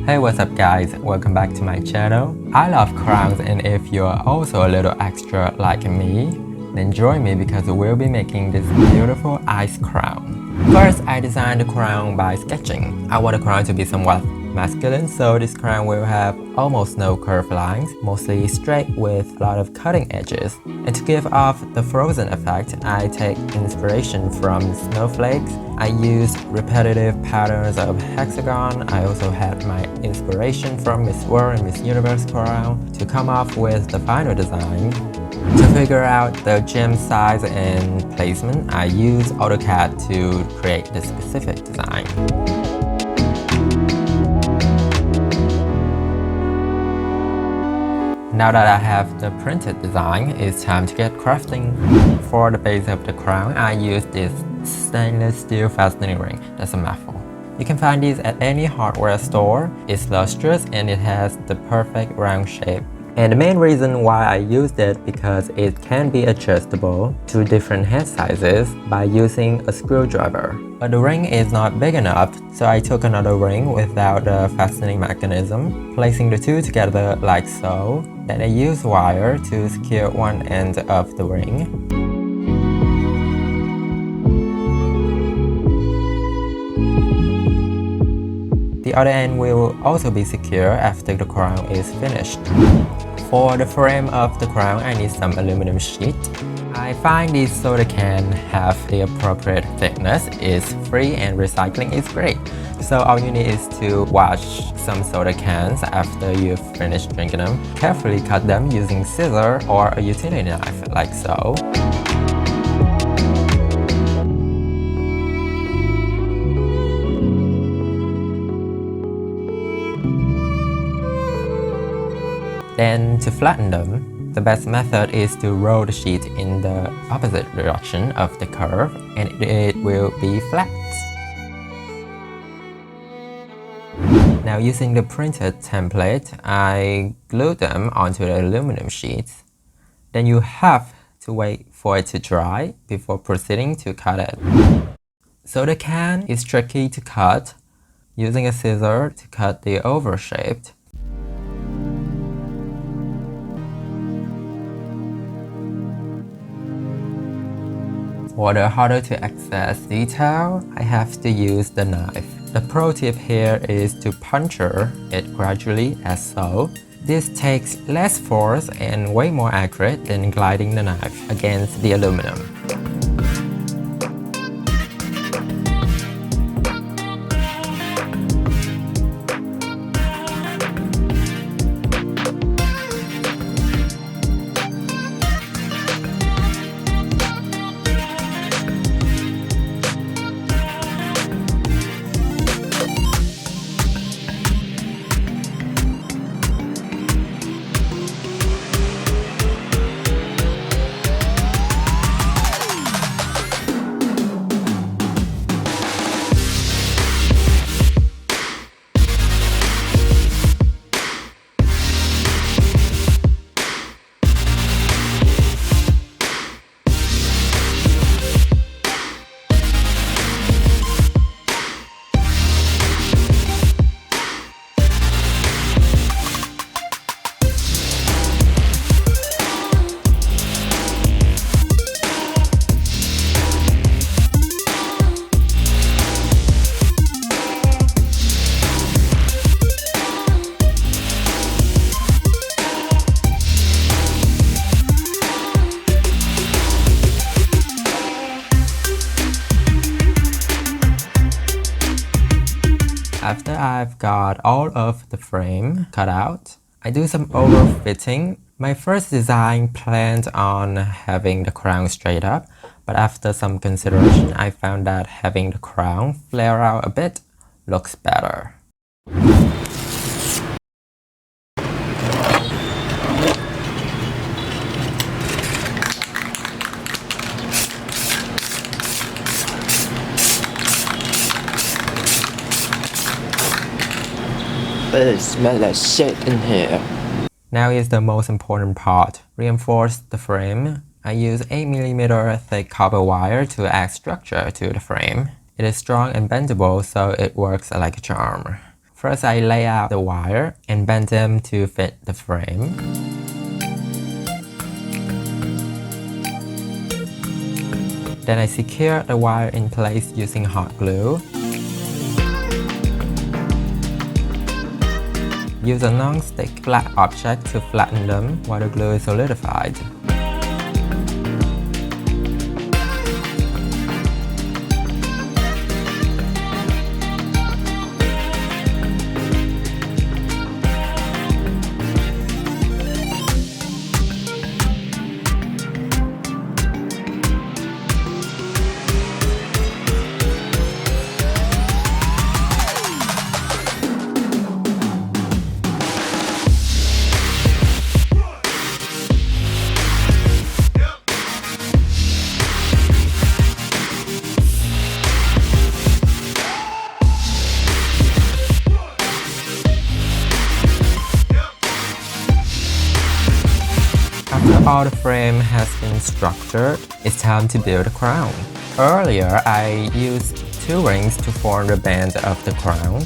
Hey, what's up guys, welcome back to my channel. I love crowns, and if you're also a little extra like me, then join me because we'll be making this beautiful ice crown. First, I designed the crown by sketching. I want the crown to be somewhat masculine, so this crown will have almost no curved lines, mostly straight with a lot of cutting edges. And to give off the frozen effect, I take inspiration from snowflakes. I use repetitive patterns of hexagon. I also had my inspiration from Miss World and Miss Universe crown to come up with the final design. To figure out the gem size and placement, I use AutoCAD to create the specific design. Now that I have the printed design, it's time to get crafting. For the base of the crown, I use this stainless steel fastening ring. That's a mouthful. You can find these at any hardware store. It's lustrous and it has the perfect round shape. And the main reason why I used it because it can be adjustable to different head sizes by using a screwdriver. But the ring is not big enough, so I took another ring without a fastening mechanism, placing the two together like so. Then I use wire to secure one end of the ring. The other end will also be secure after the crown is finished. For the frame of the crown, I need some aluminum sheet. I find this soda can have the appropriate thickness, it's free and recycling is great. So all you need is to wash some soda cans after you've finished drinking them. Carefully cut them using scissors or a utility knife like so. Then to flatten them, the best method is to roll the sheet in the opposite direction of the curve and it will be flat. Now using the printed template, I glued them onto the aluminum sheets. Then you have to wait for it to dry before proceeding to cut it. So the can is tricky to cut, using a scissor to cut the oval shape. For the harder to access detail, I have to use the knife. The pro tip here is to puncture it gradually as so. This takes less force and way more accurate than gliding the knife against the aluminum. After I've got all of the frame cut out, I do some overfitting. My first design planned on having the crown straight up, but after some consideration, I found that having the crown flare out a bit looks better. It smells like shit in here. Now is the most important part. Reinforce the frame. I use 8mm thick copper wire to add structure to the frame. It is strong and bendable, so it works like a charm. First, I lay out the wire and bend them to fit the frame. Then I secure the wire in place using hot glue. Use a non-stick flat object to flatten them while the glue is solidified. After all the frame has been structured, it's time to build a crown. Earlier, I used 2 rings to form the band of the crown,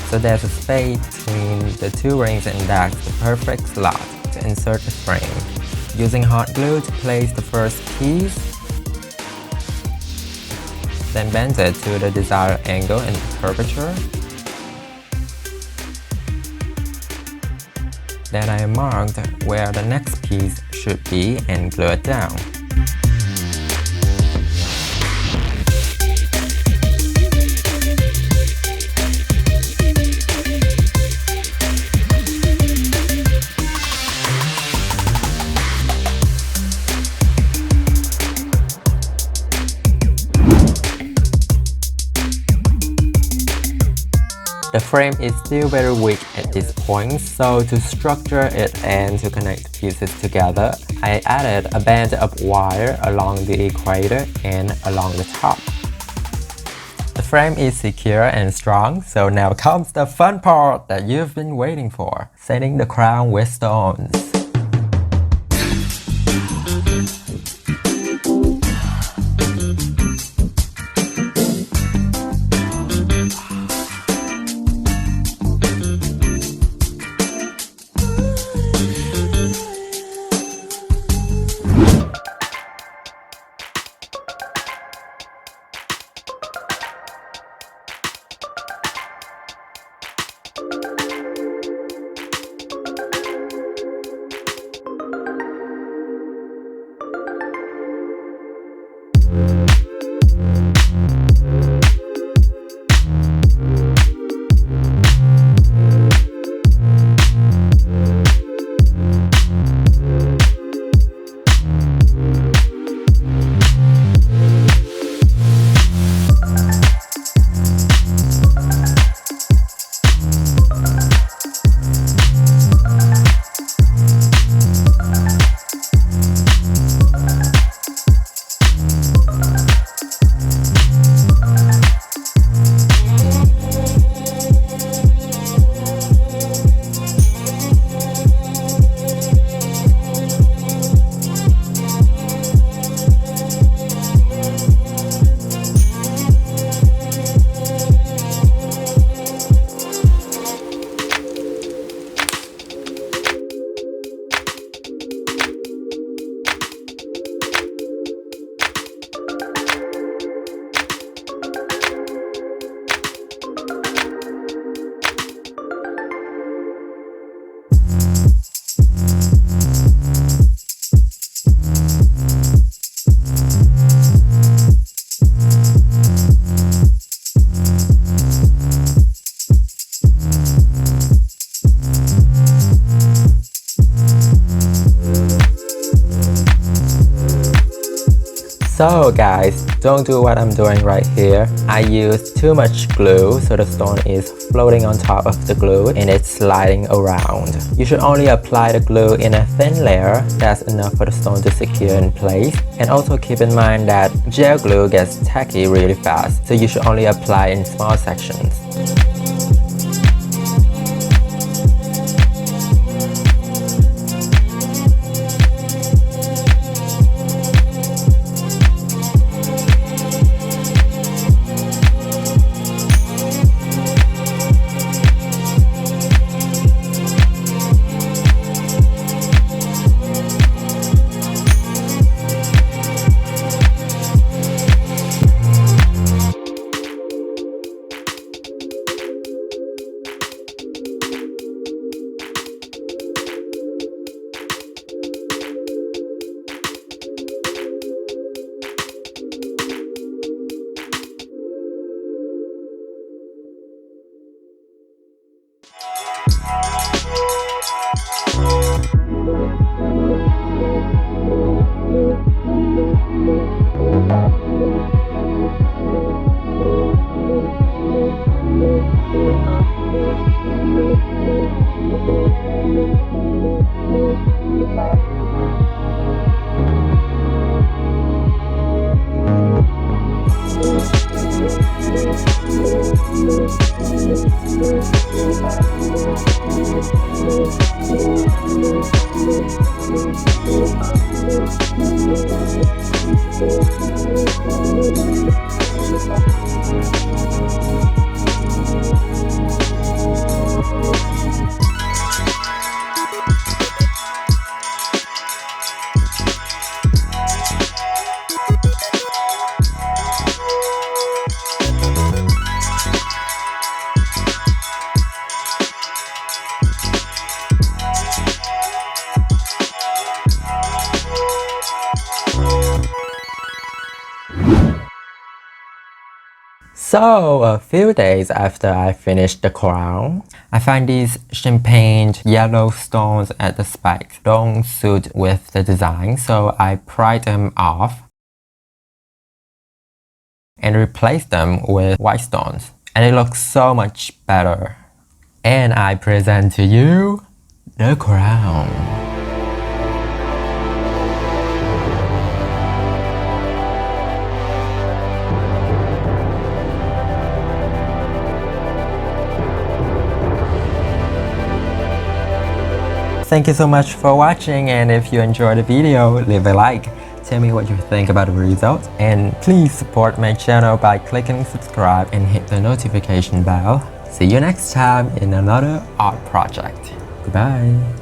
so there's a space between the 2 rings and that's the perfect slot to insert the frame. Using hot glue to place the first piece, then bend it to the desired angle and curvature. Then I marked where the next piece should be and glue it down. The frame is still very weak at this point, so to structure it and to connect the pieces together, I added a band of wire along the equator and along the top. The frame is secure and strong, so now comes the fun part that you've been waiting for, setting the crown with stones. So guys, don't do what I'm doing right here. I used too much glue, so the stone is floating on top of the glue and it's sliding around. You should only apply the glue in a thin layer. That's enough for the stone to secure in place. And also keep in mind that gel glue gets tacky really fast, so you should only apply in small sections. So, a few days after I finished the crown, I find these champagne yellow stones at the spikes don't suit with the design, so I pried them off and replaced them with white stones, and it looks so much better. And I present to you the crown. Thank you so much for watching, and if you enjoyed the video, leave a like, tell me what you think about the result, and please support my channel by clicking subscribe and hit the notification bell. See you next time in another art project. Goodbye.